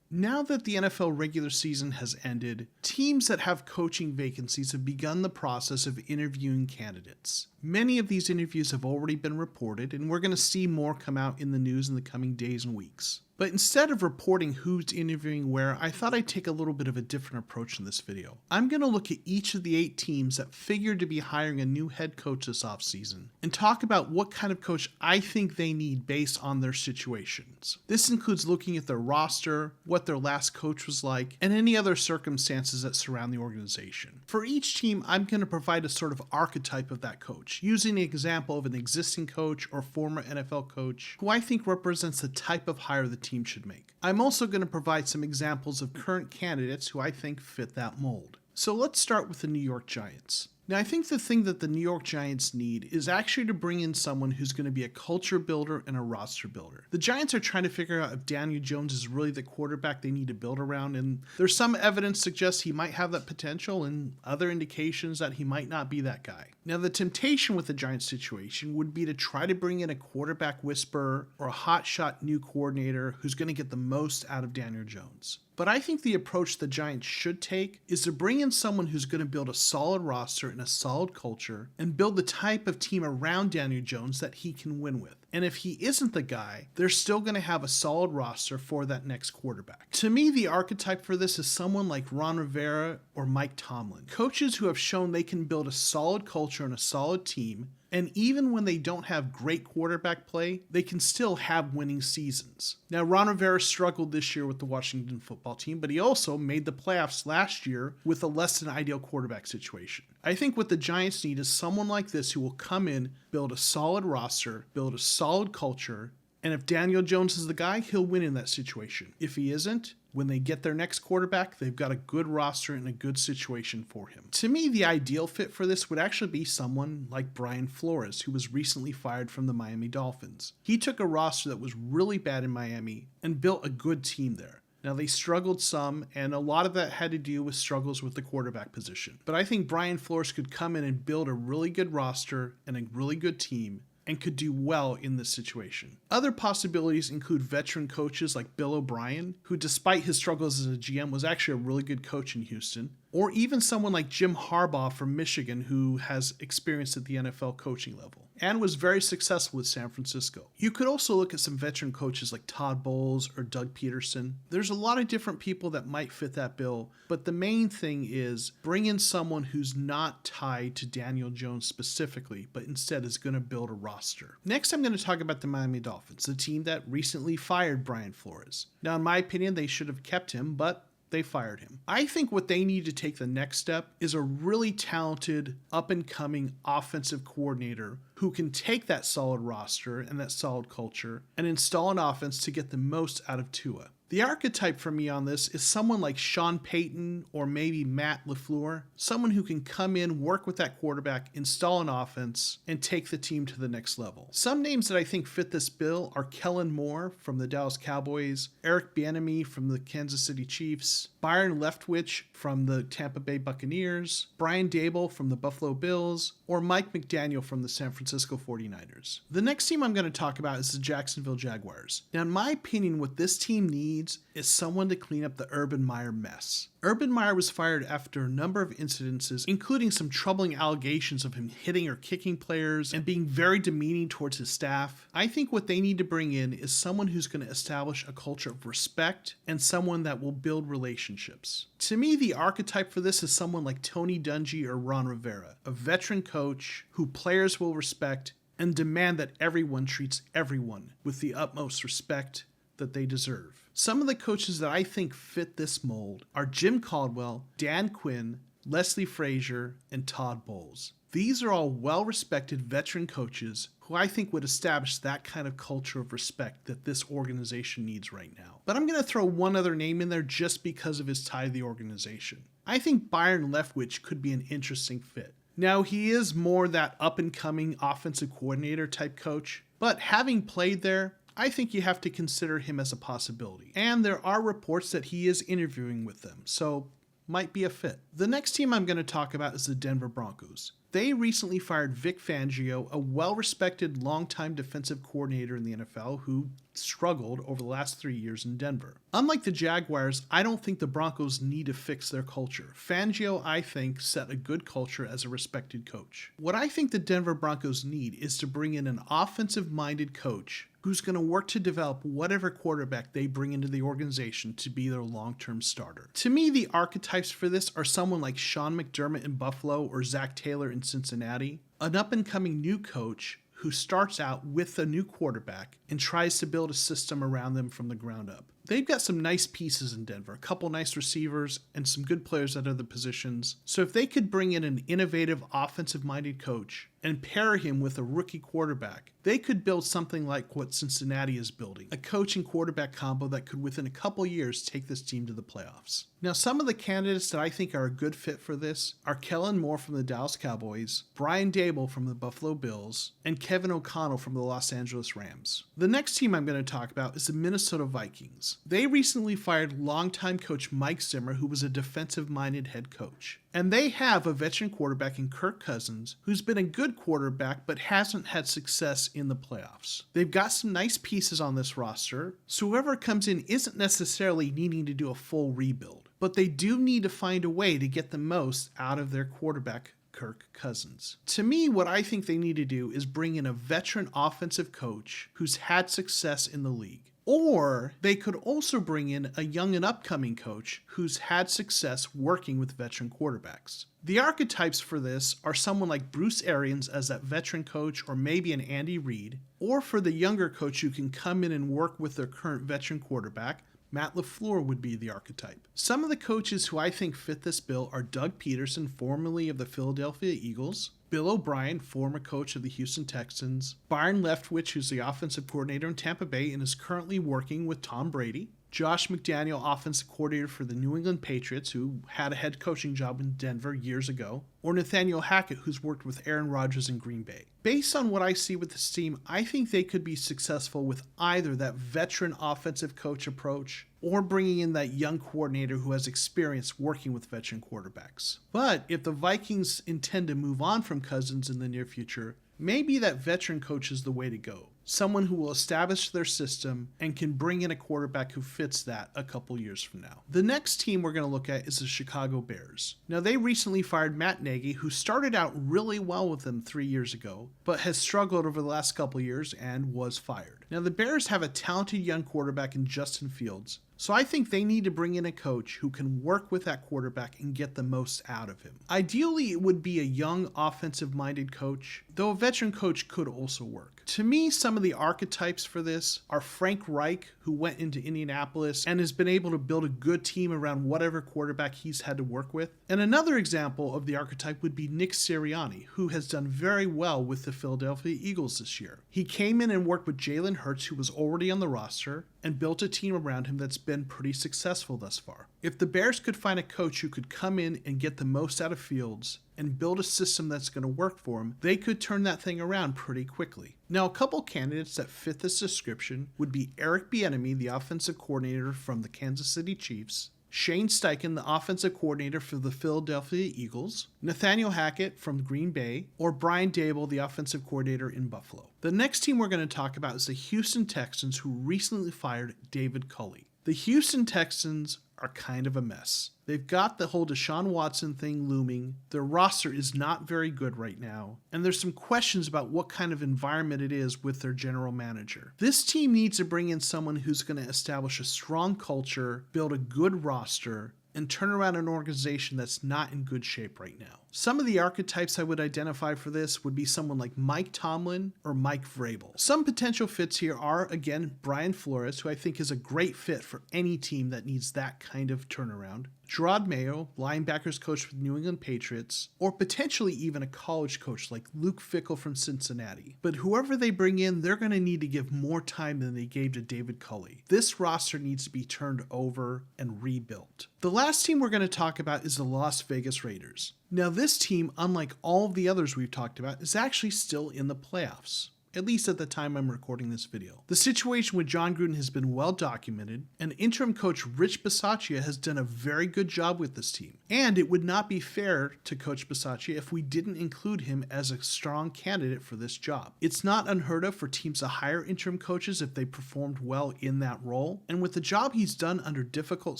Now that the NFL regular season has ended, teams that have coaching vacancies have begun the process of interviewing candidates. Many of these interviews have already been reported, and we're going to see more come out in the news in the coming days and weeks. But instead of reporting who's interviewing where, I thought I'd take a little bit of a different approach in this video. I'm going to look at each of the 8 teams that figured to be hiring a new head coach this offseason and talk about what kind of coach I think they need based on their situations. This includes looking at their roster, what their last coach was like, and any other circumstances that surround the organization. For each team, I'm going to provide a sort of archetype of that coach, using the example of an existing coach or former NFL coach who I think represents the type of hire the team should make. I'm also going to provide some examples of current candidates who I think fit that mold. So let's start with the New York Giants. Now, I think the thing that the New York Giants need is actually to bring in someone who's going to be a culture builder and a roster builder. The Giants are trying to figure out if Daniel Jones is really the quarterback they need to build around, and there's some evidence suggests he might have that potential and other indications that he might not be that guy. Now, the temptation with the Giants situation would be to try to bring in a quarterback whisperer or a hotshot new coordinator who's going to get the most out of Daniel Jones. But I think the approach the Giants should take is to bring in someone who's going to build a solid roster and a solid culture and build the type of team around Daniel Jones that he can win with. And if he isn't the guy, they're still going to have a solid roster for that next quarterback. To me, the archetype for this is someone like Ron Rivera or Mike Tomlin. Coaches who have shown they can build a solid culture and a solid team, and even when they don't have great quarterback play, they can still have winning seasons. Now, Ron Rivera struggled this year with the Washington football team, but he also made the playoffs last year with a less than ideal quarterback situation. I think what the Giants need is someone like this who will come in, build a solid roster, build a solid culture, and if Daniel Jones is the guy, he'll win in that situation. If he isn't, when they get their next quarterback, they've got a good roster and a good situation for him. To me, the ideal fit for this would actually be someone like Brian Flores, who was recently fired from the Miami Dolphins. He took a roster that was really bad in Miami and built a good team there. Now, they struggled some, and a lot of that had to do with struggles with the quarterback position. But I think Brian Flores could come in and build a really good roster and a really good team and could do well in this situation. Other possibilities include veteran coaches like Bill O'Brien, who despite his struggles as a GM was actually a really good coach in Houston, or even someone like Jim Harbaugh from Michigan, who has experience at the NFL coaching level and was very successful with San Francisco. You could also look at some veteran coaches like Todd Bowles or Doug Peterson. There's a lot of different people that might fit that bill, but the main thing is bring in someone who's not tied to Daniel Jones specifically, but instead is going to build a roster. Next, I'm going to talk about the Miami Dolphins, the team that recently fired Brian Flores. Now, in my opinion, they should have kept him, but they fired him. I think what they need to take the next step is a really talented, up-and-coming offensive coordinator who can take that solid roster and that solid culture and install an offense to get the most out of Tua. The archetype for me on this is someone like Sean Payton or maybe Matt LaFleur, someone who can come in, work with that quarterback, install an offense, and take the team to the next level. Some names that I think fit this bill are Kellen Moore from the Dallas Cowboys, Eric Bieniemy from the Kansas City Chiefs, Bayern Leftwich from the Tampa Bay Buccaneers, Brian Daboll from the Buffalo Bills, or Mike McDaniel from the San Francisco 49ers. The next team I'm going to talk about is the Jacksonville Jaguars. Now, in my opinion, what this team needs is someone to clean up the Urban Meyer mess. Urban Meyer was fired after a number of incidences, including some troubling allegations of him hitting or kicking players and being very demeaning towards his staff. I think what they need to bring in is someone who's going to establish a culture of respect and someone that will build relationships. To me, the archetype for this is someone like Tony Dungy or Ron Rivera, a veteran coach who players will respect and demand that everyone treats everyone with the utmost respect that they deserve. Some of the coaches that I think fit this mold are Jim Caldwell, Dan Quinn, Leslie Frazier, and Todd Bowles. These are all well-respected veteran coaches who I think would establish that kind of culture of respect that this organization needs right now. But I'm going to throw one other name in there just because of his tie to the organization. I think Bayern Leftwich could be an interesting fit. Now, he is more that up-and-coming offensive coordinator type coach, but having played there, I think you have to consider him as a possibility. And there are reports that he is interviewing with them, so might be a fit. The next team I'm going to talk about is the Denver Broncos. They recently fired Vic Fangio, a well-respected longtime defensive coordinator in the NFL who struggled over the last 3 years in Denver. Unlike the Jaguars, I don't think the Broncos need to fix their culture. Fangio, I think, set a good culture as a respected coach. What I think the Denver Broncos need is to bring in an offensive-minded coach who's going to work to develop whatever quarterback they bring into the organization to be their long-term starter. To me, the archetypes for this are someone like Sean McDermott in Buffalo or Zach Taylor in Cincinnati, an up-and-coming new coach who starts out with a new quarterback and tries to build a system around them from the ground up. They've got some nice pieces in Denver, a couple nice receivers, and some good players at other positions. So if they could bring in an innovative, offensive-minded coach and pair him with a rookie quarterback, they could build something like what Cincinnati is building, a coach and quarterback combo that could within a couple years take this team to the playoffs. Now, some of the candidates that I think are a good fit for this are Kellen Moore from the Dallas Cowboys, Brian Daboll from the Buffalo Bills, and Kevin O'Connell from the Los Angeles Rams. The next team I'm going to talk about is the Minnesota Vikings. They recently fired longtime coach Mike Zimmer, who was a defensive-minded head coach. And they have a veteran quarterback in Kirk Cousins, who's been a good quarterback but hasn't had success in the playoffs. They've got some nice pieces on this roster, so whoever comes in isn't necessarily needing to do a full rebuild, but they do need to find a way to get the most out of their quarterback, Kirk Cousins. To me, what I think they need to do is bring in a veteran offensive coach who's had success in the league. Or they could also bring in a young and upcoming coach who's had success working with veteran quarterbacks. The archetypes for this are someone like Bruce Arians as that veteran coach, or maybe an Andy Reid, or for the younger coach who can come in and work with their current veteran quarterback, Matt LaFleur would be the archetype. Some of the coaches who I think fit this bill are Doug Peterson, formerly of the Philadelphia Eagles, Bill O'Brien, former coach of the Houston Texans, Bayern Leftwich, who's the offensive coordinator in Tampa Bay and is currently working with Tom Brady, Josh McDaniel, offensive coordinator for the New England Patriots, who had a head coaching job in Denver years ago, or Nathaniel Hackett, who's worked with Aaron Rodgers in Green Bay. Based on what I see with this team, I think they could be successful with either that veteran offensive coach approach or bringing in that young coordinator who has experience working with veteran quarterbacks. But if the Vikings intend to move on from Cousins in the near future, maybe that veteran coach is the way to go. Someone who will establish their system and can bring in a quarterback who fits that a couple years from now. The next team we're going to look at is the Chicago Bears. Now, they recently fired Matt Nagy, who started out really well with them 3 years ago, but has struggled over the last couple years and was fired. Now, the Bears have a talented young quarterback in Justin Fields, so I think they need to bring in a coach who can work with that quarterback and get the most out of him. Ideally, it would be a young, offensive-minded coach, though a veteran coach could also work. To me, some of the archetypes for this are Frank Reich, who went into Indianapolis and has been able to build a good team around whatever quarterback he's had to work with. And another example of the archetype would be Nick Sirianni, who has done very well with the Philadelphia Eagles this year. He came in and worked with Jalen Hurts, who was already on the roster, and built a team around him that's been pretty successful thus far. If the Bears could find a coach who could come in and get the most out of Fields and build a system that's going to work for him, they could turn that thing around pretty quickly. Now, a couple candidates that fit this description would be Eric Bieniemy, the offensive coordinator from the Kansas City Chiefs, Shane Steichen, the offensive coordinator for the Philadelphia Eagles, Nathaniel Hackett from Green Bay, or Brian Daboll, the offensive coordinator in Buffalo. The next team we're going to talk about is the Houston Texans, who recently fired David Culley. The Houston Texans are kind of a mess. They've got the whole Deshaun Watson thing looming. Their roster is not very good right now, and there's some questions about what kind of environment it is with their general manager. This team needs to bring in someone who's going to establish a strong culture, build a good roster, and turn around an organization that's not in good shape right now. Some of the archetypes I would identify for this would be someone like Mike Tomlin or Mike Vrabel. Some potential fits here are, again, Brian Flores, who I think is a great fit for any team that needs that kind of turnaround, Gerard Mayo, linebackers coach with New England Patriots, or potentially even a college coach like Luke Fickell from Cincinnati. But whoever they bring in, they're going to need to give more time than they gave to David Culley. This roster needs to be turned over and rebuilt. The last team we're going to talk about is the Las Vegas Raiders. Now, this team, unlike all of the others we've talked about, is actually still in the playoffs. at least at the time I'm recording this video. The situation with John Gruden has been well documented, and interim coach Rich Bisaccia has done a very good job with this team. And it would not be fair to Coach Bisaccia if we didn't include him as a strong candidate for this job. It's not unheard of for teams to hire interim coaches if they performed well in that role, and with the job he's done under difficult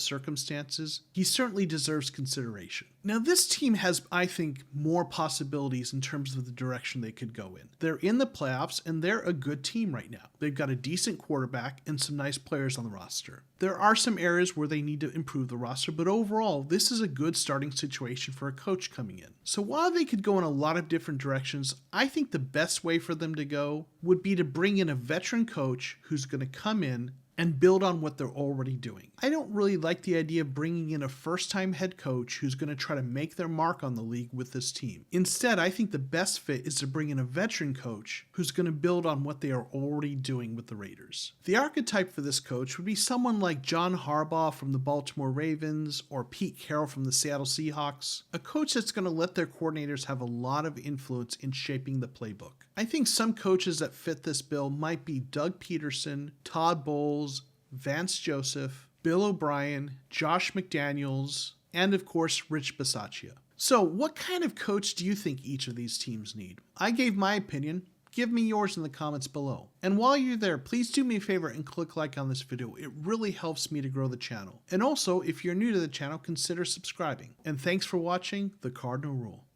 circumstances, he certainly deserves consideration. Now, this team has, I think, more possibilities in terms of the direction they could go in. They're in the playoffs, and they're a good team right now. They've got a decent quarterback and some nice players on the roster. There are some areas where they need to improve the roster, but overall, this is a good starting situation for a coach coming in. So while they could go in a lot of different directions, I think the best way for them to go would be to bring in a veteran coach who's going to come in and build on what they're already doing. I don't really like the idea of bringing in a first-time head coach who's going to try to make their mark on the league with this team. Instead, I think the best fit is to bring in a veteran coach who's going to build on what they are already doing with the Raiders. The archetype for this coach would be someone like John Harbaugh from the Baltimore Ravens or Pete Carroll from the Seattle Seahawks, a coach that's going to let their coordinators have a lot of influence in shaping the playbook. I think some coaches that fit this bill might be Doug Peterson, Todd Bowles, Vance Joseph, Bill O'Brien, Josh McDaniels, and of course, Rich Bisaccia. So what kind of coach do you think each of these teams need? I gave my opinion. Give me yours in the comments below. And while you're there, please do me a favor and click like on this video. It really helps me to grow the channel. And also, if you're new to the channel, consider subscribing. And thanks for watching The Cardinal Rule.